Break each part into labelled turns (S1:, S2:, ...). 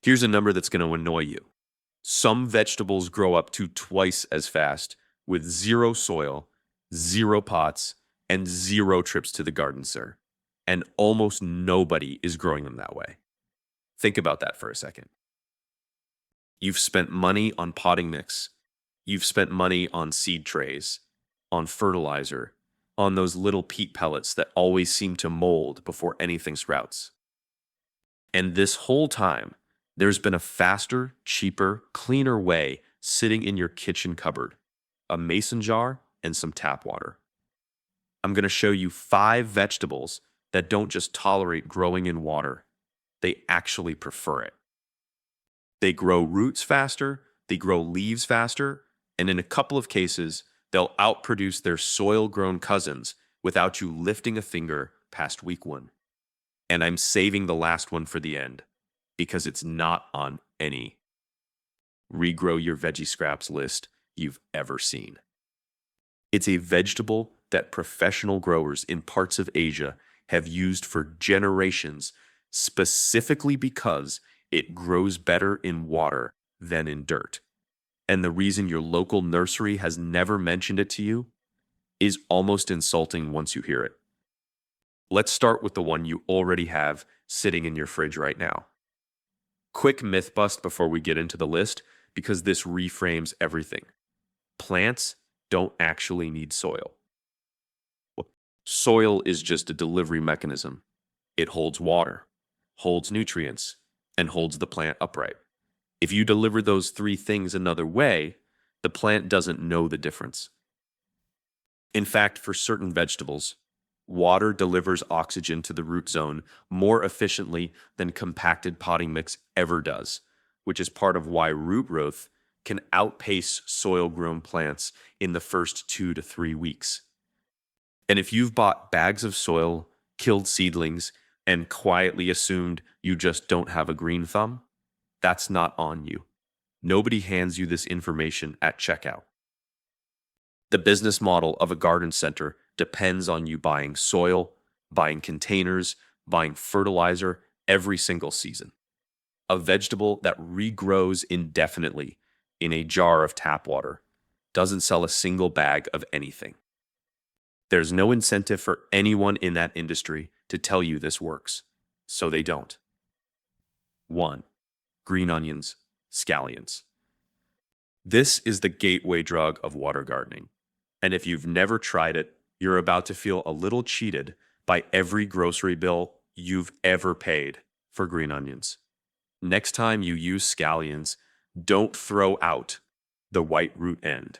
S1: Here's a number that's going to annoy you. Some vegetables grow up to twice as fast with zero soil, zero pots, and zero trips to the garden, sir. And almost nobody is growing them that way. Think about that for a second. You've spent money on potting mix. You've spent money on seed trays, on fertilizer, on those little peat pellets that always seem to mold before anything sprouts. And this whole time, there's been a faster, cheaper, cleaner way sitting in your kitchen cupboard, a mason jar and some tap water. I'm going to show you 5 vegetables that don't just tolerate growing in water, they actually prefer it. They grow roots faster, they grow leaves faster, and in a couple of cases, they'll outproduce their soil-grown cousins without you lifting a finger past week 1. And I'm saving the last one for the end, because it's not on any regrow your veggie scraps list you've ever seen. It's a vegetable that professional growers in parts of Asia have used for generations, specifically because it grows better in water than in dirt. And the reason your local nursery has never mentioned it to you is almost insulting once you hear it. Let's start with the one you already have sitting in your fridge right now. Quick myth bust before we get into the list, because this reframes everything. Plants don't actually need soil. Soil is just a delivery mechanism. It holds water, holds nutrients, and holds the plant upright. If you deliver those 3 things another way, the plant doesn't know the difference. In fact, for certain vegetables, water delivers oxygen to the root zone more efficiently than compacted potting mix ever does, which is part of why root growth can outpace soil-grown plants in the first 2 to 3 weeks. And if you've bought bags of soil, killed seedlings, and quietly assumed you just don't have a green thumb, that's not on you. Nobody hands you this information at checkout. The business model of a garden center depends on you buying soil, buying containers, buying fertilizer every single season. A vegetable that regrows indefinitely in a jar of tap water doesn't sell a single bag of anything. There's no incentive for anyone in that industry to tell you this works, so they don't. 1. Green onions, scallions. This is the gateway drug of water gardening, and if you've never tried it, you're about to feel a little cheated by every grocery bill you've ever paid for green onions. Next time you use scallions, don't throw out the white root end.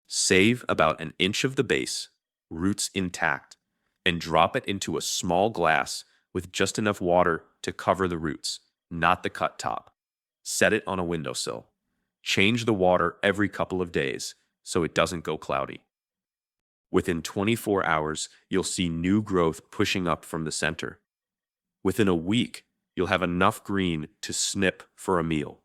S1: Save about an inch of the base, roots intact, and drop it into a small glass with just enough water to cover the roots, not the cut top. Set it on a windowsill. Change the water every couple of days so it doesn't go cloudy. Within 24 hours, you'll see new growth pushing up from the center. Within a week, you'll have enough green to snip for a meal.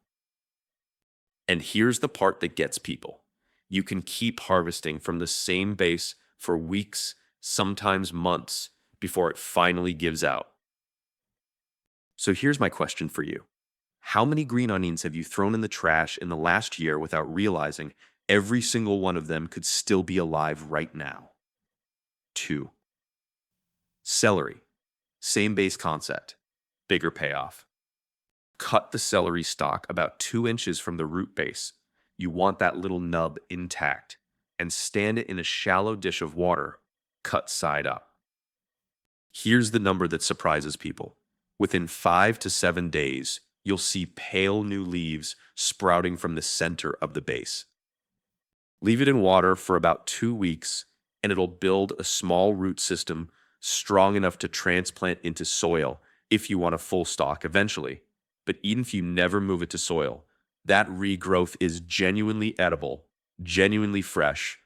S1: And here's the part that gets people. You can keep harvesting from the same base for weeks, sometimes months, before it finally gives out. So here's my question for you. How many green onions have you thrown in the trash in the last year without realizing every single one of them could still be alive right now? 2. Celery. Same base concept, bigger payoff. Cut the celery stalk about 2 inches from the root base. You want that little nub intact, and stand it in a shallow dish of water, cut side up. Here's the number that surprises people. Within 5 to 7 days, you'll see pale new leaves sprouting from the center of the base. Leave it in water for about 2 weeks, and it'll build a small root system strong enough to transplant into soil if you want a full stalk eventually. But even if you never move it to soil, that regrowth is genuinely edible, genuinely fresh,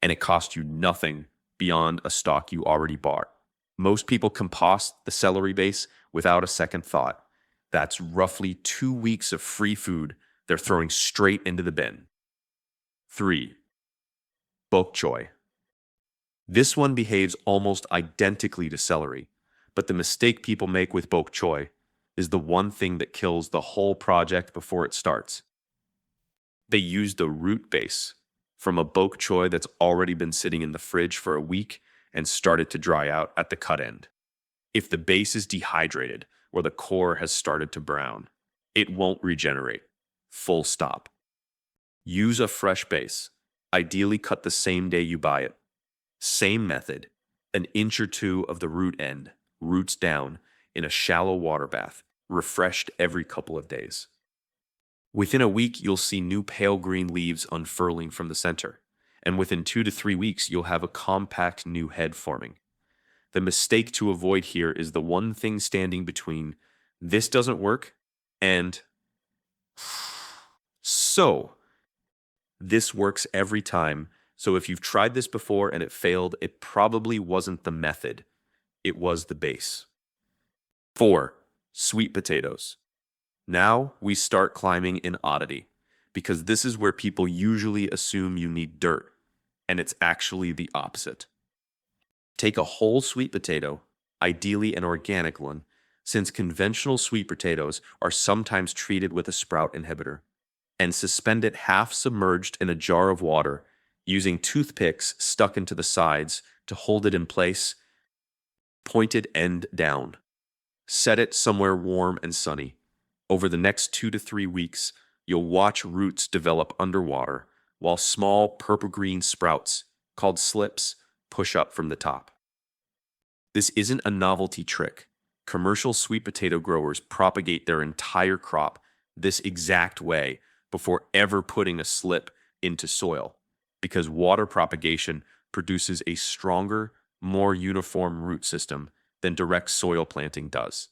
S1: and it costs you nothing beyond a stalk you already bought. Most people compost the celery base without a second thought. That's roughly 2 weeks of free food they're throwing straight into the bin. 3. Bok choy. This one behaves almost identically to celery, but the mistake people make with bok choy is the one thing that kills the whole project before it starts. They use the root base from a bok choy that's already been sitting in the fridge for a week and started to dry out at the cut end. If the base is dehydrated or the core has started to brown, it won't regenerate. Full stop. Use a fresh base, ideally cut the same day you buy it. Same method, an inch or two of the root end, roots down, in a shallow water bath, refreshed every couple of days. Within a week, you'll see new pale green leaves unfurling from the center, and within 2 to 3 weeks, you'll have a compact new head forming. The mistake to avoid here is the one thing standing between this doesn't work and so this works every time. So if you've tried this before and it failed, it probably wasn't the method. It was the base. 4. Sweet potatoes. Now we start climbing in oddity, because this is where people usually assume you need dirt, and it's actually the opposite. Take a whole sweet potato, ideally an organic one, since conventional sweet potatoes are sometimes treated with a sprout inhibitor, and suspend it half submerged in a jar of water, using toothpicks stuck into the sides to hold it in place, pointed end down. Set it somewhere warm and sunny. Over the next 2 to 3 weeks, you'll watch roots develop underwater, while small purple-green sprouts, called slips, push up from the top. This isn't a novelty trick. Commercial sweet potato growers propagate their entire crop this exact way before ever putting a slip into soil, because water propagation produces a stronger, more uniform root system than direct soil planting does.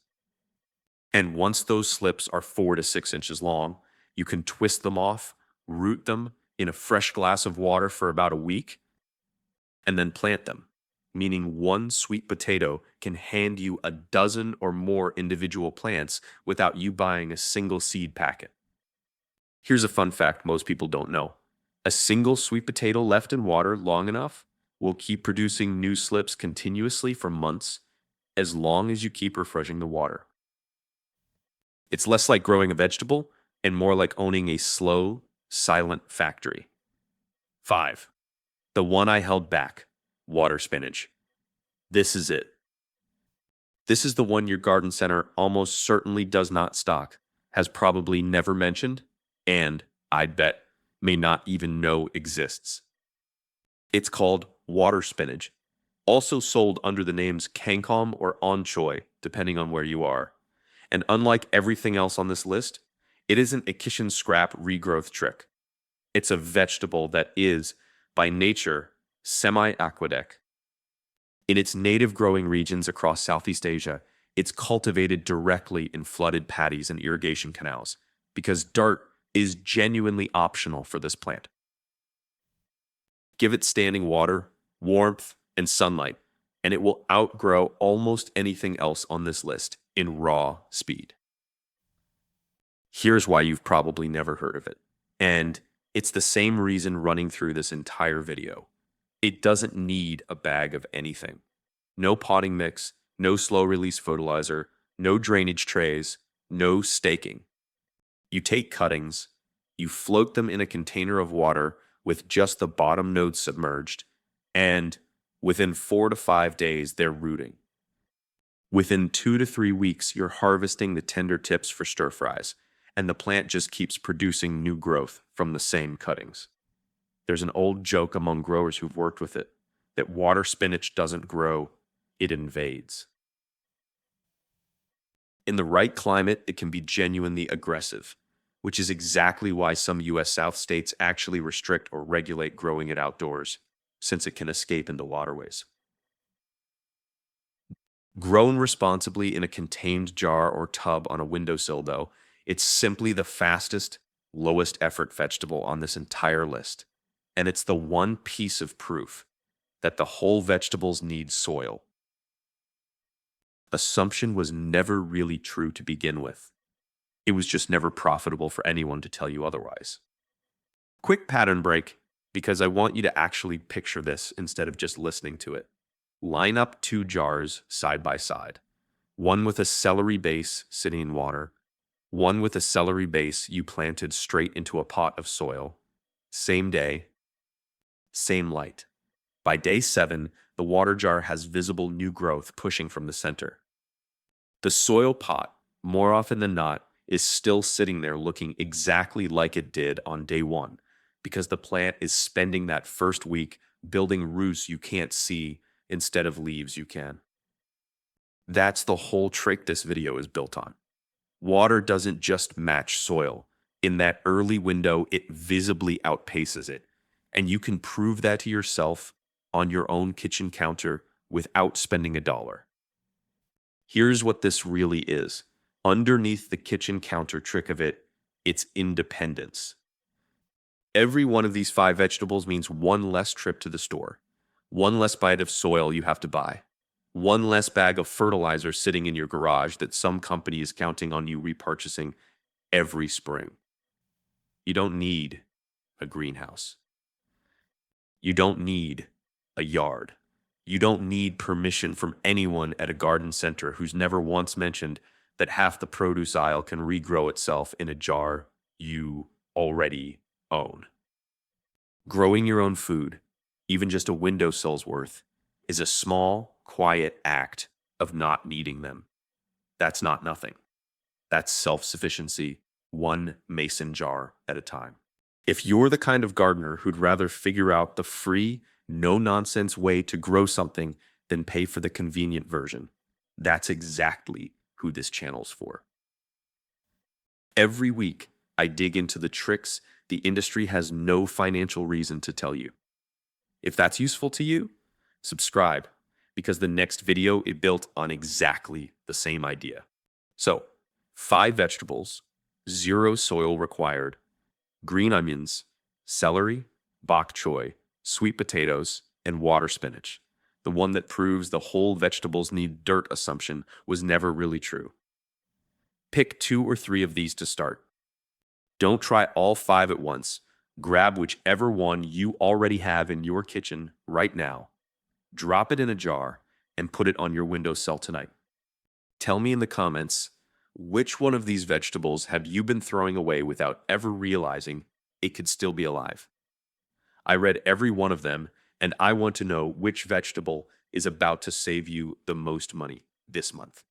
S1: And once those slips are 4 to 6 inches long, you can twist them off, root them in a fresh glass of water for about a week, and then plant them, meaning one sweet potato can hand you a dozen or more individual plants without you buying a single seed packet. Here's a fun fact most people don't know. A single sweet potato left in water long enough will keep producing new slips continuously for months, as long as you keep refreshing the water. It's less like growing a vegetable and more like owning a slow, silent factory. 5. The one I held back, water spinach. This is it. This is the one your garden center almost certainly does not stock, has probably never mentioned, and, I'd bet, may not even know exists. It's called water spinach, also sold under the names kangkong or Choy, depending on where you are. And unlike everything else on this list, it isn't a kitchen scrap regrowth trick. It's a vegetable that is, by nature, semi-aquatic. In its native growing regions across Southeast Asia, it's cultivated directly in flooded paddies and irrigation canals, because dirt is genuinely optional for this plant. Give it standing water, warmth, and sunlight, and it will outgrow almost anything else on this list in raw speed. Here's why you've probably never heard of it, and it's the same reason running through this entire video. It doesn't need a bag of anything. No potting mix, no slow-release fertilizer, no drainage trays, no staking. You take cuttings, you float them in a container of water with just the bottom nodes submerged, and within 4 to 5 days, they're rooting. Within 2 to 3 weeks, you're harvesting the tender tips for stir fries, and the plant just keeps producing new growth from the same cuttings. There's an old joke among growers who've worked with it that water spinach doesn't grow, it invades. In the right climate, it can be genuinely aggressive, which is exactly why some US South states actually restrict or regulate growing it outdoors, since it can escape into waterways. Grown responsibly in a contained jar or tub on a windowsill, though, it's simply the fastest, lowest effort vegetable on this entire list. And it's the one piece of proof that the whole vegetables need soil. Assumption was never really true to begin with. It was just never profitable for anyone to tell you otherwise. Quick pattern break, because I want you to actually picture this instead of just listening to it. Line up 2 jars side by side. one with a celery base sitting in water, one with a celery base you planted straight into a pot of soil. Same day, same light. By day 7, the water jar has visible new growth pushing from the center. The soil pot, more often than not, is still sitting there looking exactly like it did on day 1 because the plant is spending that first week building roots you can't see instead of leaves you can. That's the whole trick this video is built on. Water doesn't just match soil. In that early window, it visibly outpaces it. And you can prove that to yourself on your own kitchen counter without spending $1. Here's what this really is. Underneath the kitchen counter trick of it, it's independence. Every one of these 5 vegetables means one less trip to the store, one less bite of soil you have to buy, one less bag of fertilizer sitting in your garage that some company is counting on you repurchasing every spring. You don't need a greenhouse. You don't need a yard. You don't need permission from anyone at a garden center who's never once mentioned that half the produce aisle can regrow itself in a jar you already own. Growing your own food, even just a windowsill's worth, is a small, quiet act of not needing them. That's not nothing. That's self-sufficiency, one mason jar at a time. If you're the kind of gardener who'd rather figure out the free, no-nonsense way to grow something than pay for the convenient version, that's exactly who this channel's for. Every week, I dig into the tricks the industry has no financial reason to tell you. If that's useful to you, subscribe, because the next video is built on exactly the same idea. So, 5 vegetables, 0 soil required, green onions, celery, bok choy, sweet potatoes, and water spinach. The one that proves the whole vegetables need dirt assumption was never really true. Pick 2 or 3 of these to start. Don't try all 5 at once. Grab whichever one you already have in your kitchen right now, drop it in a jar, and put it on your windowsill tonight. Tell me in the comments, which one of these vegetables have you been throwing away without ever realizing it could still be alive? I read every one of them, and I want to know which vegetable is about to save you the most money this month.